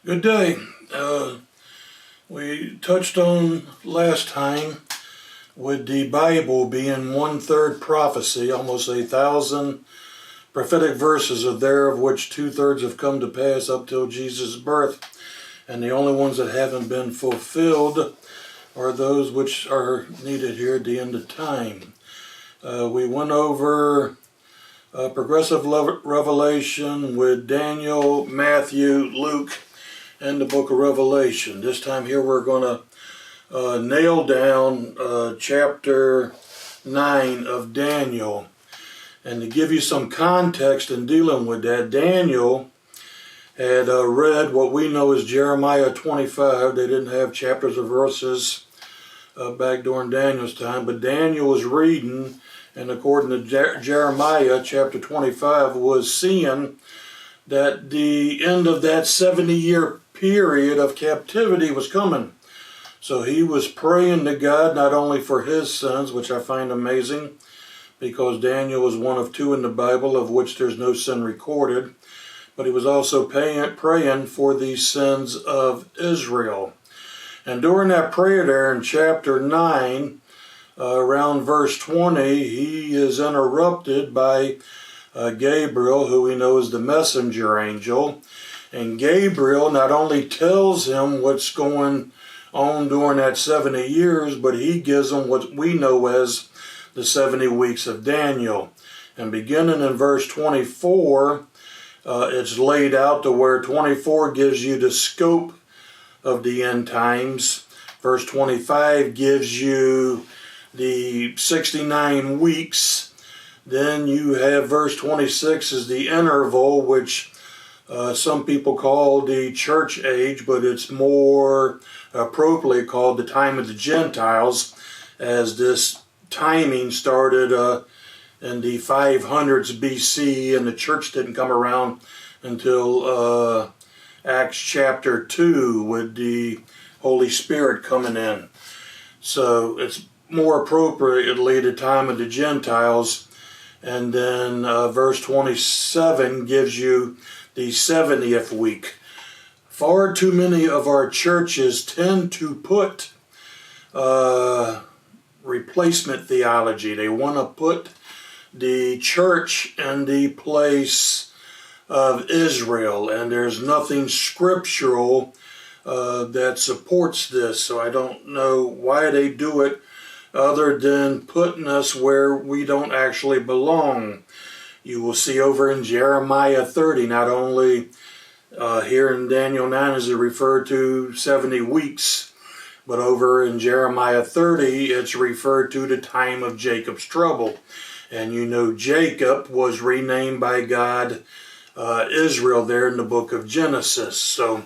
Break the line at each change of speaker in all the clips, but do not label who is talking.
Good day. We touched on last time with the Bible being 1/3 prophecy, almost 1,000 prophetic verses are there, of which 2/3 have come to pass up till Jesus' birth. And the only ones that haven't been fulfilled are those which are needed here at the end of time. We went over progressive revelation with Daniel, Matthew, Luke, and the book of Revelation. This time here we're going to nail down chapter 9 of Daniel. And to give you some context in dealing with that, Daniel had read what we know as Jeremiah 25. They didn't have chapters or verses back during Daniel's time, but Daniel was reading, and according to Jeremiah chapter 25, was seeing that the end of that 70-year period of captivity was coming. So he was praying to God not only for his sins, which I find amazing, because Daniel was one of two in the Bible of which there's no sin recorded, but he was also praying for the sins of Israel. And during that prayer there in chapter 9, around verse 20, he is interrupted by Gabriel, who we know is the messenger angel. And Gabriel not only tells him what's going on during that 70 years, but he gives him what we know as the 70 weeks of Daniel. And beginning in verse 24, it's laid out to where 24 gives you the scope of the end times. Verse 25 gives you the 69 weeks. Then you have verse 26 is the interval, which some people call the church age, but it's more appropriately called the time of the Gentiles, as this timing started in the 500s BC, and the church didn't come around until Acts chapter 2 with the Holy Spirit coming in. So it's more appropriately the time of the Gentiles. And then verse 27 gives you the 70th week. Far too many of our churches tend to put replacement theology. They want to put the church in the place of Israel, and there's nothing scriptural that supports this. So I don't know why they do it, other than putting us where we don't actually belong. You will see over in Jeremiah 30, not only here in Daniel 9 is it referred to 70 weeks, but over in Jeremiah 30, it's referred to the time of Jacob's trouble. And you know Jacob was renamed by God Israel there in the book of Genesis. So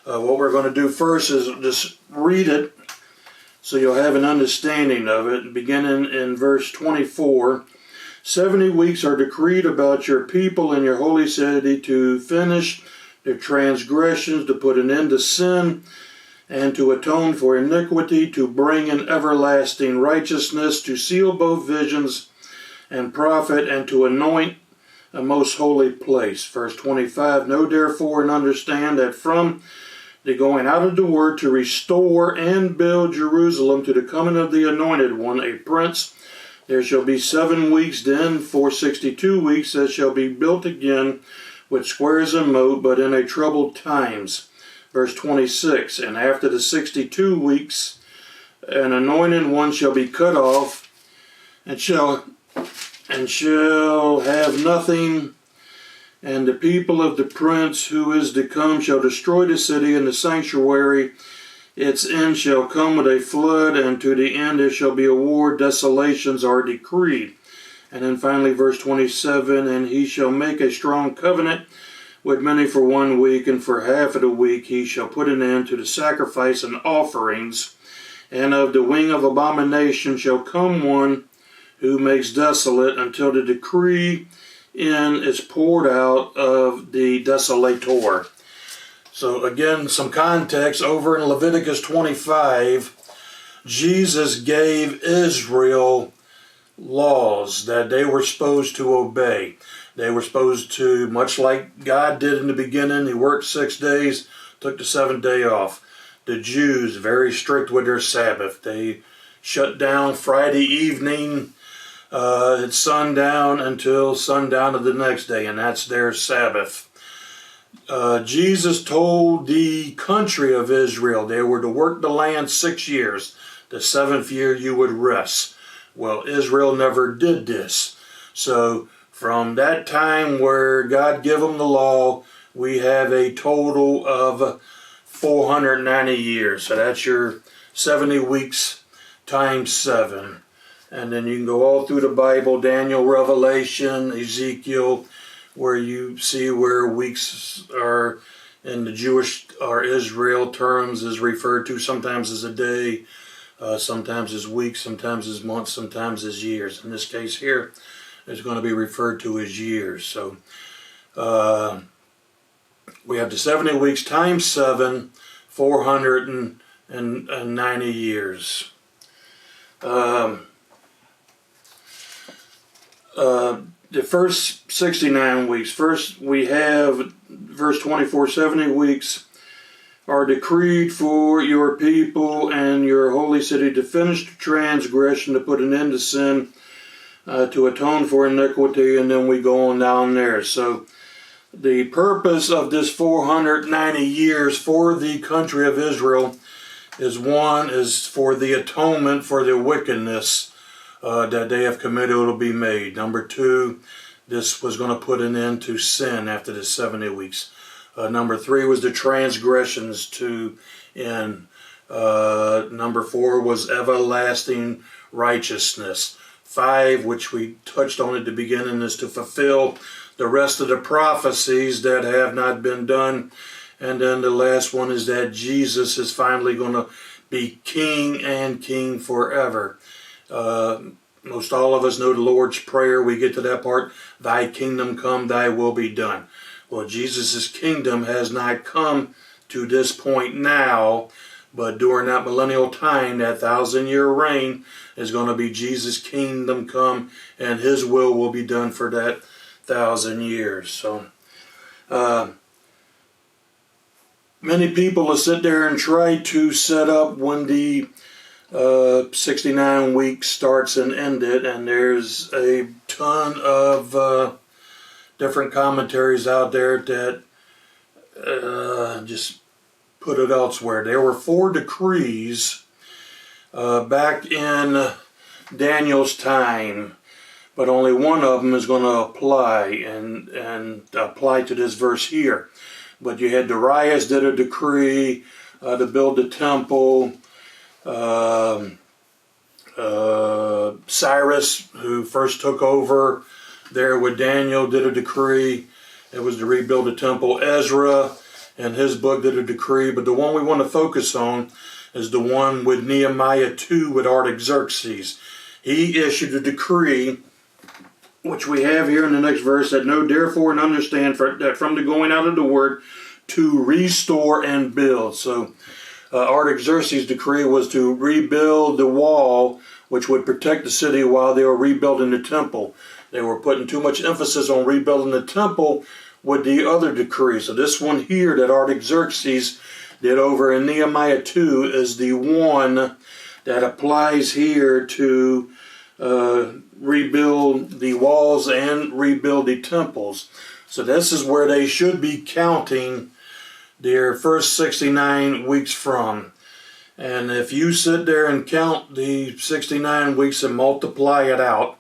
what we're going to do first is just read it so you'll have an understanding of it. Beginning in verse 24, 70 weeks are decreed about your people and your holy city to finish their transgressions, to put an end to sin, and to atone for iniquity, to bring in everlasting righteousness, to seal both visions and prophet, and to anoint a most holy place. Verse 25, know therefore and understand that from the going out of the word to restore and build Jerusalem to the coming of the Anointed One, a prince, there shall be 7 weeks, then for 62 weeks that shall be built again with squares and moat, but in a troubled times. Verse 26, and after the 62 weeks, an anointed one shall be cut off, and shall have nothing, and the people of the prince who is to come shall destroy the city and the sanctuary. Its end shall come with a flood, and to the end there shall be a war. Desolations are decreed. And then finally verse 27, and he shall make a strong covenant with many for 1 week, and for half of the week he shall put an end to the sacrifice and offerings. And of the wing of abomination shall come one who makes desolate, until the decree in is poured out of the desolator. So again, some context. Over in Leviticus 25, Jesus gave Israel laws that they were supposed to obey. They were supposed to, much like God did in the beginning, he worked 6 days, took the seventh day off. The Jews, very strict with their Sabbath. They shut down Friday evening at sundown until sundown of the next day, and that's their Sabbath. Jesus told the country of Israel they were to work the land 6 years. The seventh year you would rest. Well, Israel never did this. So from that time where God gave them the law, we have a total of 490 years. So that's your 70 weeks times 7. And then you can go all through the Bible, Daniel, Revelation, Ezekiel, where you see where weeks are in the Jewish or Israel terms is referred to sometimes as a day, sometimes as weeks, sometimes as months, sometimes as years. In this case here, it's going to be referred to as years. So we have the 70 weeks times 7, 490 years. The first 69 weeks. First we have verse 24, 70 weeks are decreed for your people and your holy city to finish the transgression, to put an end to sin, to atone for iniquity, and then we go on down there. So the purpose of this 490 years for the country of Israel is for the atonement for their wickedness that they have committed will be made. Number 2, this was going to put an end to sin after the 70 weeks. Number 3 was the transgressions to end. Number 4 was everlasting righteousness. 5, which we touched on at the beginning, is to fulfill the rest of the prophecies that have not been done. And then the last one is that Jesus is finally going to be king and king forever. Most all of us know the Lord's Prayer. We get to that part, thy kingdom come, thy will be done. Well, Jesus' kingdom has not come to this point now, but during that millennial time, that 1,000-year reign is going to be Jesus' kingdom come, and his will be done for that 1,000 years. So many people will sit there and try to set up when the 69 weeks starts and ended, and there's a ton of different commentaries out there that just put it elsewhere. There were 4 decrees back in Daniel's time, but only one of them is going to apply and apply to this verse here. But you had Darius did a decree to build the temple. Cyrus, who first took over there with Daniel, did a decree. It was to rebuild the temple. Ezra and his book did a decree, but the one we want to focus on is the one with Nehemiah 2 with Artaxerxes. He issued a decree, which we have here in the next verse, that know therefore and understand that from the going out of the word to restore and build. So Artaxerxes' decree was to rebuild the wall, which would protect the city while they were rebuilding the temple. They were putting too much emphasis on rebuilding the temple with the other decree. So this one here that Artaxerxes did over in Nehemiah 2 is the one that applies here to rebuild the walls and rebuild the temples. So this is where they should be counting their first 69 weeks from. And if you sit there and count the 69 weeks and multiply it out,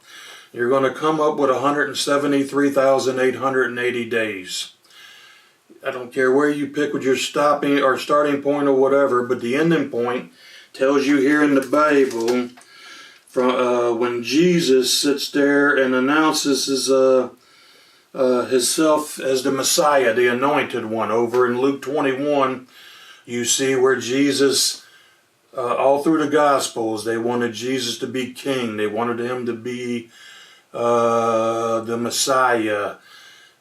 you're going to come up with 173,880 days. I don't care where you pick with your stopping or starting point or whatever, but the ending point tells you here in the Bible from when Jesus sits there and announces himself as the Messiah, the anointed one. Over in Luke 21, you see where Jesus, all through the Gospels, they wanted Jesus to be king. They wanted him to be the Messiah.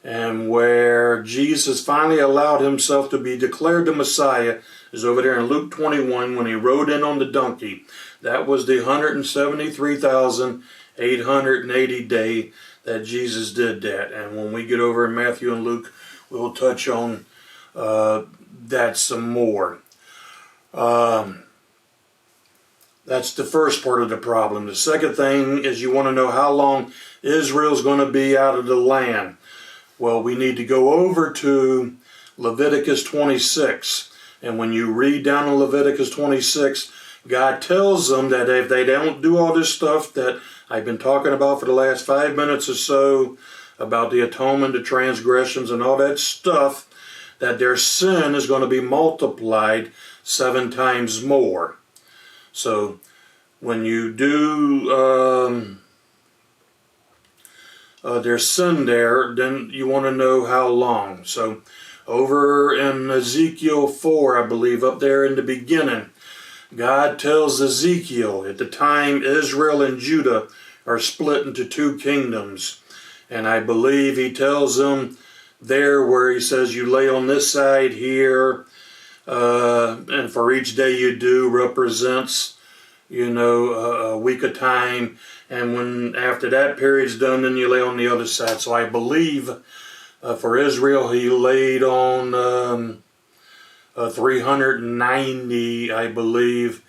And where Jesus finally allowed himself to be declared the Messiah is over there in Luke 21 when he rode in on the donkey. That was the 173,880 day that Jesus did that. And when we get over in Matthew and Luke, we'll touch on that's some more. That's the first part of the problem. The second thing is you want to know how long Israel's going to be out of the land. Well, we need to go over to Leviticus 26. And when you read down in Leviticus 26, God tells them that if they don't do all this stuff that I've been talking about for the last 5 minutes or so, about the atonement, the transgressions, and all that stuff, that their sin is going to be multiplied 7 times more. So when you do their sin there, then you want to know how long. So over in Ezekiel 4, I believe, up there in the beginning, God tells Ezekiel at the time Israel and Judah are split into 2 kingdoms. And I believe he tells them there where he says you lay on this side here, and for each day you do represents, a week of time. And when after that period's done, then you lay on the other side. So I believe for Israel he laid on 390, I believe.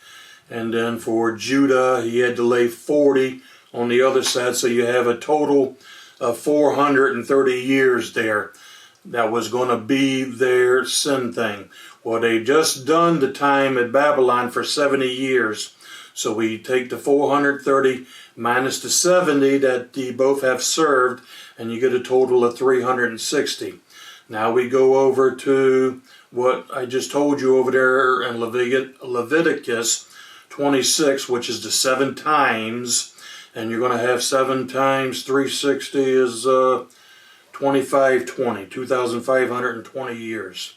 And then for Judah he had to lay 40 on the other side. So you have a total of 430 years there. That was going to be their sin thing. Well, they just done the time at Babylon for 70 years. So we take the 430 minus the 70 that they both have served, and you get a total of 360. Now we go over to what I just told you over there in Leviticus 26, which is the 7 times. And you're going to have 7 times 360 is 2520, 2,520 years.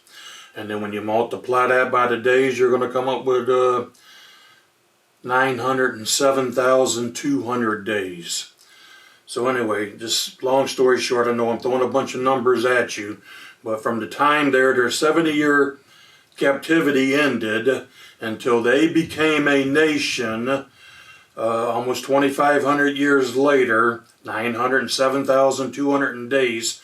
And then when you multiply that by the days, you're going to come up with 907,200 days. So anyway, just long story short, I know I'm throwing a bunch of numbers at you, but from the time their 70-year captivity ended until they became a nation, almost 2,500 years later, 907,200 days,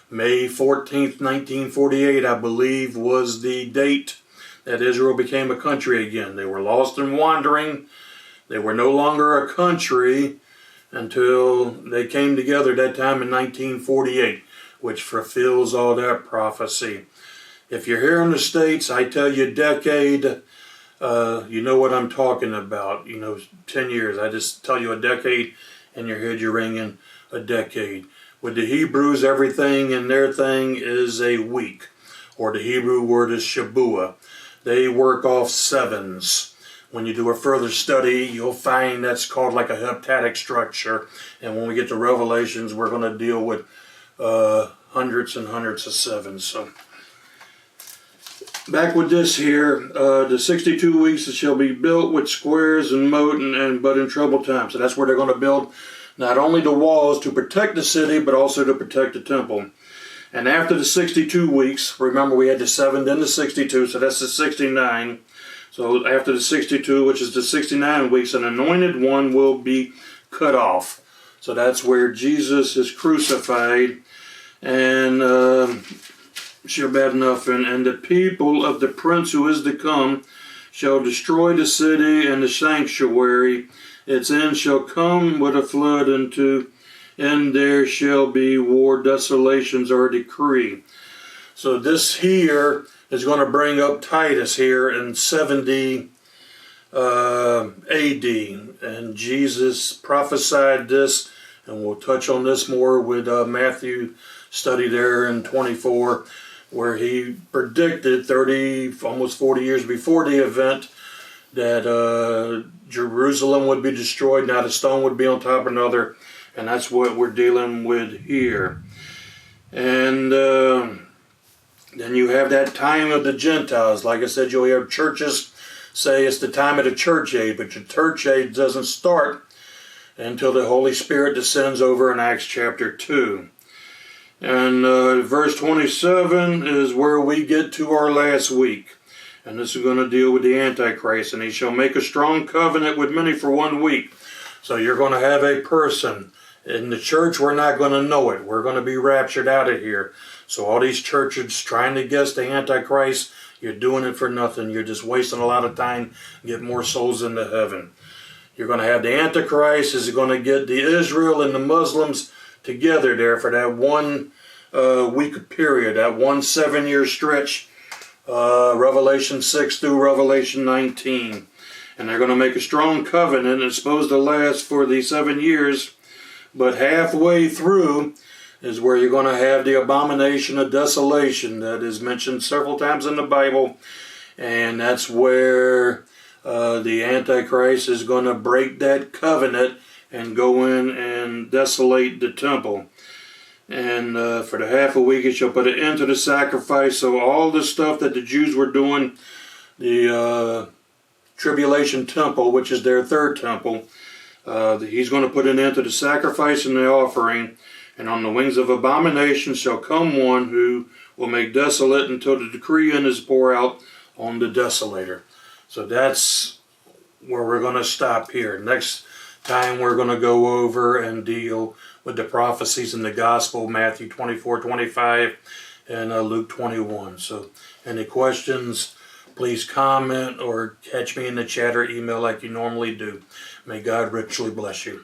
May 14th, 1948, I believe, was the date that Israel became a country again. They were lost and wandering. They were no longer a country until they came together that time in 1948, which fulfills all that prophecy. If you're here in the States, I tell you decade, you know what I'm talking about. 10 years. I just tell you a decade, and your head you're ringing a decade. With the Hebrews, everything in their thing is a week, or the Hebrew word is Shabuah. They work off 7s. When you do a further study, you'll find that's called like a heptadic structure. And when we get to Revelations, we're going to deal with hundreds and hundreds of 7s. So back with this here, the 62 weeks it shall be built with squares and moat but in troubled times. So that's where they're going to build not only the walls to protect the city, but also to protect the temple. And after the 62 weeks, remember we had the 7, then the 62, so that's the 69. So after the 62, which is the 69 weeks, an anointed one will be cut off. So that's where Jesus is crucified. And sure bad enough. And the people of the prince who is to come shall destroy the city and the sanctuary. Its end shall come with a flood, and there shall be war, desolations are decreed. So this here is going to bring up Titus here in 70 AD. And Jesus prophesied this, and we'll touch on this more with Mathew study there in 24, where he predicted 30, almost 40 years before the event, that Jerusalem would be destroyed, not a stone would be on top of another, and that's what we're dealing with here. And then you have that time of the Gentiles. Like I said, you'll hear churches say it's the time of the church age, but the church age doesn't start until the Holy Spirit descends over in Acts chapter 2. And verse 27 is where we get to our last week. And this is going to deal with the Antichrist. And he shall make a strong covenant with many for 1 week. So you're going to have a person In the church, we're not going to know it. We're going to be raptured out of here. So all these churches trying to guess the Antichrist, you're doing it for nothing. You're just wasting a lot of time to get more souls into heaven. You're going to have the Antichrist is going to get the Israel and the Muslims together there for that 1 week period, that 1 7-year stretch, Revelation 6 through Revelation 19. And they're going to make a strong covenant. It's supposed to last for the 7 years, but halfway through is where you're going to have the abomination of desolation that is mentioned several times in the Bible. And that's where the Antichrist is going to break that covenant and go in and desolate the temple. And for the half a week, it shall put an end to the sacrifice. So all the stuff that the Jews were doing, the tribulation temple, which is their third temple, he's going to put an end to the sacrifice and the offering. And on the wings of abomination shall come one who will make desolate until the decree is poured out on the desolator. So that's where we're going to stop here. Next time we're going to go over and deal with the prophecies in the gospel, Matthew 24:25 and Luke 21. So any questions, please comment or catch me in the chat or email like you normally do. May God richly bless you.